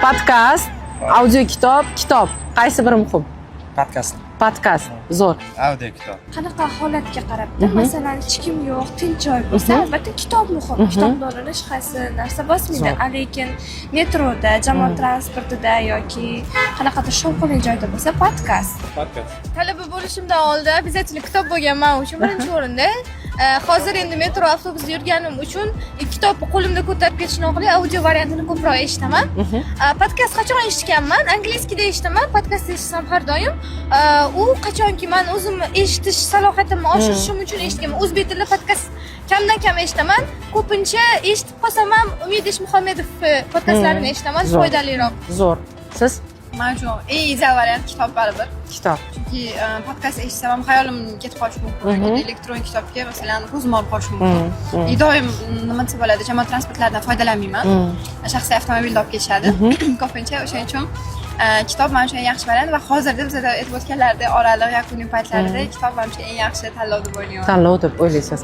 podkast, audio kitob, qaysi biri muhim? Podkast. Podkast, zo'r. Audio kitob. Qanaqa holatga qarabda, masalan, hech kim yo'q, tinch joy bo'lsa, albatta kitob muhim. Kitobni o'rniga hech qaysi narsa bosmaydi. Lekin metroda, jamoat transportida yoki qanaqadir shovqinli joyda bo'lsa, podkast. Talaba bo'lishimdan oldin обязательно kitob bo'lgan men uchun birinchi o'rinda. Hozir endi metro avtobusda yurganim uchun kitobni qo'limda ko'tarib ketishni orqali audio variantini ko'proq eshitaman. Podkast qachon eshitganman? Angliyskida eshitaman, podkast eshitsam har doim. U qachonki men o'zim eshitish salohiyatimni oshirishim uchun eshitganman. O'zbek tilida podkast kamdan kam eshitaman. Ko'pincha eshitib qolsam ham Umid Eshmuhamedov podkastlarini eshitaman, foydaliroq. Zo'r. Siz? Men uchun eng ideal variant kitob baribir. Kitob. Chunki podkast eshitsam ham hayolim ketib qolishi mumkin. Elektron kitobga masalan ko'zim olib qolishi mumkin. Doim nima desa bo'ladi, jamoat transportlaridan foydalanmayman. Shaxsiy avtomobilda olib ketishadi. Ko'pincha o'shaning uchun kitob men uchun yaxshi variant va hozirda bizda aytib o'tganlaridek oraliq yakuniy paytlarida kitob men uchun eng yaxshi tanlov deb o'ylayman. Tanlov deb o'ylaysiz.